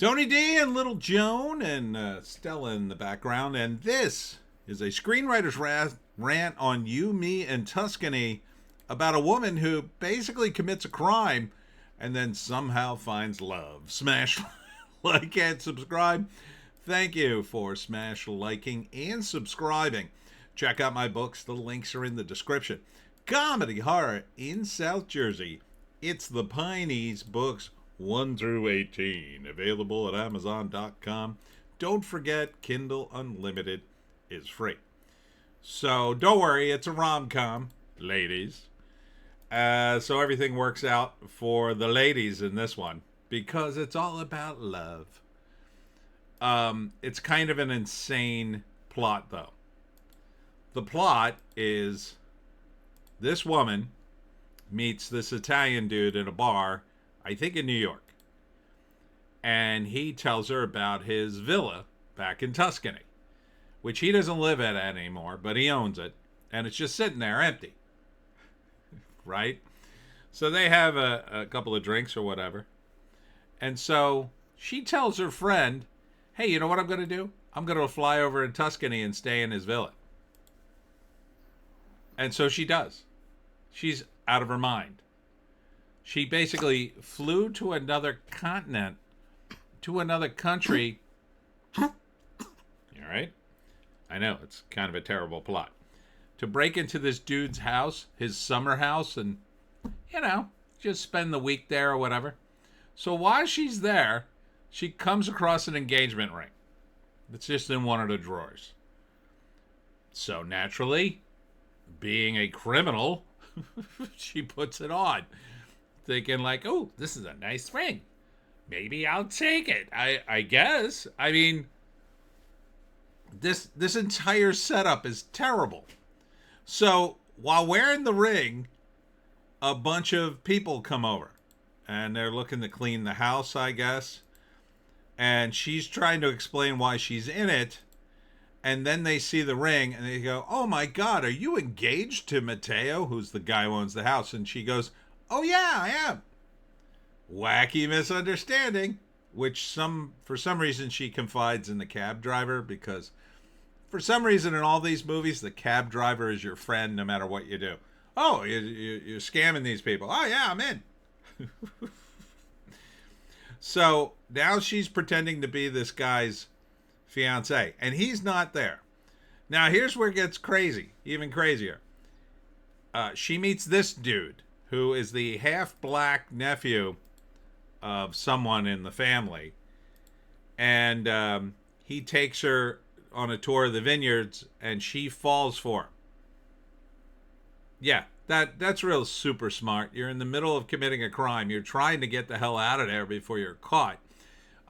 Tony D and Little Joan and Stella in the background. And this is a screenwriter's rant on You, Me, and Tuscany about a woman who basically commits a crime and then somehow finds love. Smash like and subscribe. Thank you for smash liking and subscribing. Check out my books. The links are in the description. Comedy horror in South Jersey. It's the Pineys books 1 through 18. Available at Amazon.com. Don't forget, Kindle Unlimited is free. So don't worry, it's a rom-com, ladies. So everything works out for the ladies in this one because it's all about love. It's kind of an insane plot, though. The plot is this woman meets this Italian dude in a bar, I think in New York. And he tells her about his villa back in Tuscany, which he doesn't live at anymore, but he owns it. And it's just sitting there empty. Right? So they have a couple of drinks or whatever. And so she tells her friend, hey, you know what I'm going to do? I'm going to fly over in Tuscany and stay in his villa. And so she does. She's out of her mind. She basically flew to another continent, to another country. All right? I know, it's kind of a terrible plot. To break into this dude's house, his summer house, and, just spend the week there or whatever. So while she's there, she comes across an engagement ring that's just in one of the drawers. So naturally, being a criminal, she puts it on, thinking like, oh, this is a nice ring. Maybe I'll take it. I guess. I mean, this entire setup is terrible. So while wearing the ring, a bunch of people come over and they're looking to clean the house, I guess. And she's trying to explain why she's in it. And then they see the ring and they go, oh my God, are you engaged to Matteo, who's the guy who owns the house? And she goes, oh yeah, I am. Wacky misunderstanding, which for some reason she confides in the cab driver, because for some reason in all these movies, the cab driver is your friend no matter what you do. Oh, you're scamming these people. Oh yeah, I'm in. So now she's pretending to be this guy's fiance, and he's not there. Now here's where it gets crazy, even crazier. She meets this dude who is the half-black nephew of someone in the family, and he takes her on a tour of the vineyards, and she falls for him. Yeah, that's real super smart. You're in the middle of committing a crime. You're trying to get the hell out of there before you're caught.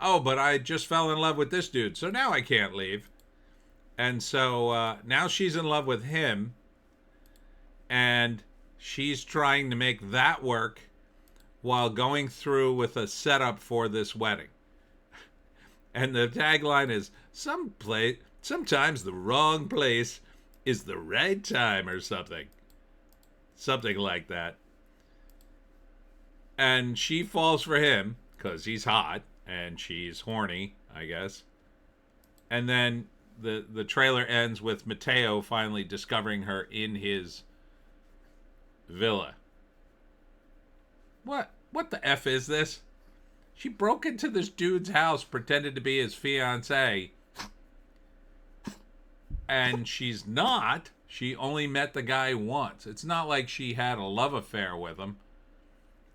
Oh, but I just fell in love with this dude, so now I can't leave. And so now she's in love with him, and she's trying to make that work while going through with a setup for this wedding. And the tagline is, sometimes the wrong place is the right time, or something. Something like that. And she falls for him because he's hot. And she's horny, I guess. And then the trailer ends with Matteo finally discovering her in his villa. What the F is this? She broke into this dude's house, pretended to be his fiancé. And she's not. She only met the guy once. It's not like she had a love affair with him.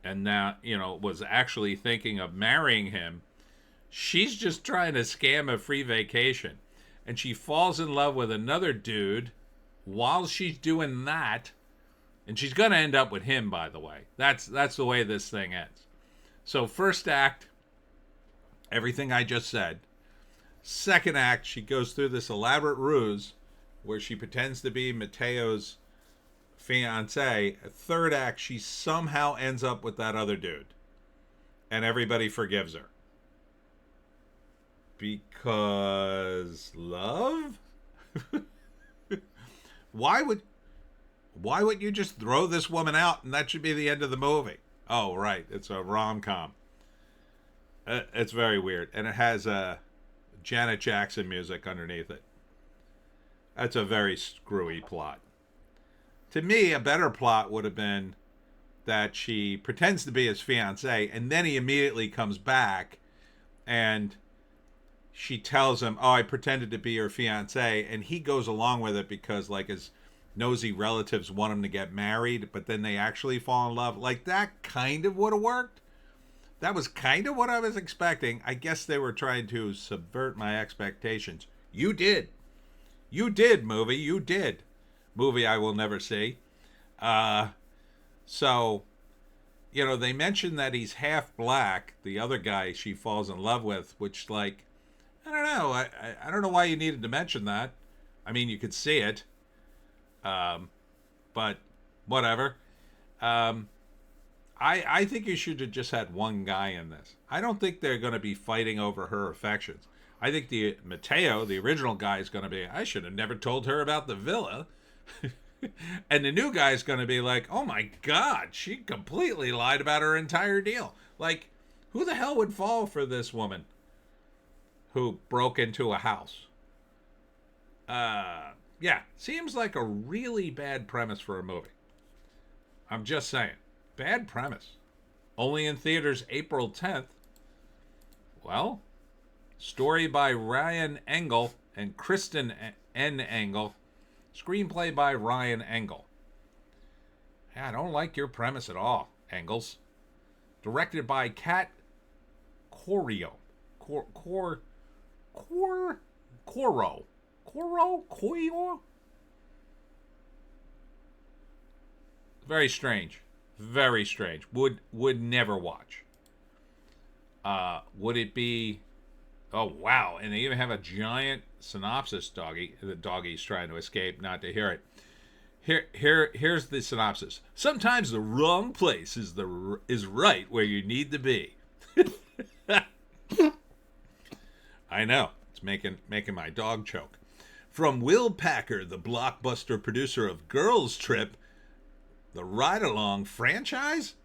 And now, was actually thinking of marrying him. She's just trying to scam a free vacation. And she falls in love with another dude while she's doing that. And she's going to end up with him, by the way. That's the way this thing ends. So first act, everything I just said. Second act, she goes through this elaborate ruse where she pretends to be Matteo's fiance. Third act, she somehow ends up with that other dude, and everybody forgives her because love. Why would you just throw this woman out and that should be the end of the movie? Oh right, it's a rom-com. It's very weird, and it has Janet Jackson music underneath it. That's a very screwy plot. To me, a better plot would have been that she pretends to be his fiance, and then he immediately comes back, and she tells him, "Oh, I pretended to be your fiance," and he goes along with it because, like, his nosy relatives want him to get married, but then they actually fall in love. Like, that kind of would have worked. That was kind of what I was expecting. I guess they were trying to subvert my expectations. You did. You did, movie. You did. Movie I will never see. So, they mentioned that he's half black, the other guy she falls in love with, which, like, I don't know. I don't know why you needed to mention that. I mean, you could see it. But whatever. I think you should have just had one guy in this. I don't think they're going to be fighting over her affections. I think the Mateo, the original guy, is going to be, I should have never told her about the villa. And the new guy is going to be like, oh my God, she completely lied about her entire deal. Like, who the hell would fall for this woman who broke into a house? Yeah, seems like a really bad premise for a movie. I'm just saying. Bad premise. Only in theaters April 10th. Well, story by Ryan Engel and Kristen N. Engel. Screenplay by Ryan Engel. Yeah, I don't like your premise at all, Engels. Directed by Kat Corio. Coro? Very strange. Very strange. Would never watch. Would it be... Oh, wow. And they even have a giant synopsis doggy. The doggy's trying to escape not to hear it. Here's the synopsis. Sometimes the wrong place is right where you need to be. I know. It's making my dog choke. From Will Packer, the blockbuster producer of Girls Trip, the Ride-Along franchise,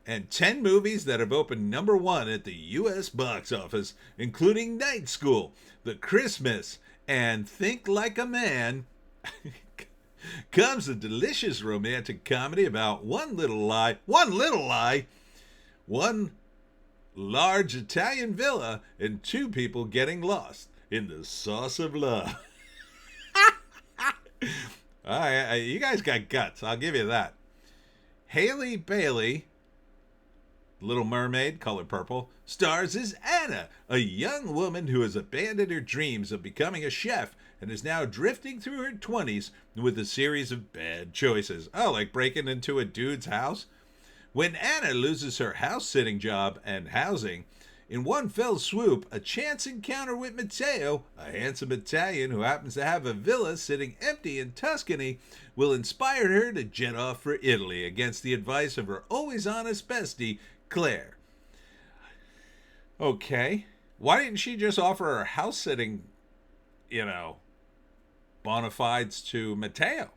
and 10 movies that have opened #1 at the U.S. box office, including Night School, The Christmas, and Think Like a Man, comes a delicious romantic comedy about one large Italian villa, and two people getting lost in the sauce of love. You guys got guts, I'll give you that. Haley Bailey, Little Mermaid, color purple, stars as Anna, a young woman who has abandoned her dreams of becoming a chef and is now drifting through her 20s with a series of bad choices. Oh, like breaking into a dude's house? When Anna loses her house-sitting job and housing, in one fell swoop, a chance encounter with Matteo, a handsome Italian who happens to have a villa sitting empty in Tuscany, will inspire her to jet off for Italy against the advice of her always honest bestie, Claire. Okay. Why didn't she just offer her house-sitting, bona fides to Matteo?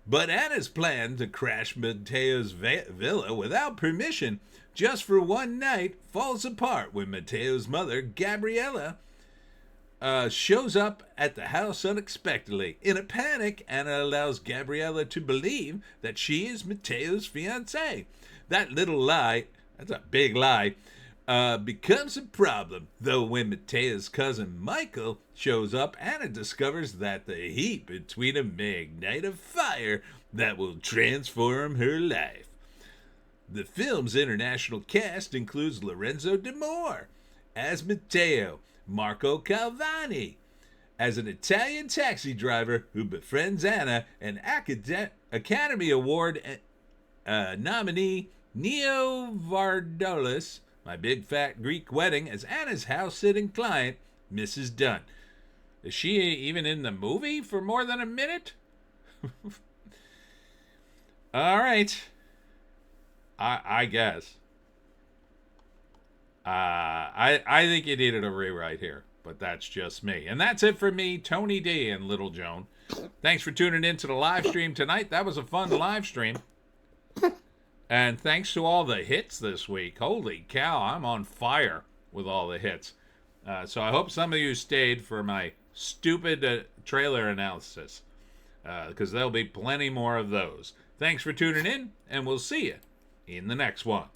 But Anna's plan to crash Matteo's villa without permission just for one night falls apart when Matteo's mother, Gabriella, shows up at the house unexpectedly. In a panic, Anna allows Gabriella to believe that she is Matteo's fiancée. That little lie, that's a big lie, becomes a problem, though when Matteo's cousin Michael shows up, Anna discovers that the heat between them may ignite a fire that will transform her life. The film's international cast includes Lorenzo D'Amore as Matteo, Marco Calvani as an Italian taxi driver who befriends Anna, and Academy Award nominee Neo Vardalos, My Big Fat Greek Wedding, as Anna's house-sitting client, Mrs. Dunn. Is she even in the movie for more than a minute? All right. I guess. I think you needed a rewrite here, but that's just me. And that's it for me, Tony D and Little Joan. Thanks for tuning in to the live stream tonight. That was a fun live stream. And thanks to all the hits this week. Holy cow, I'm on fire. with all the hits. So I hope some of you stayed for my stupid trailer analysis, because there'll be plenty more of those. Thanks for tuning in, and we'll see you in the next one.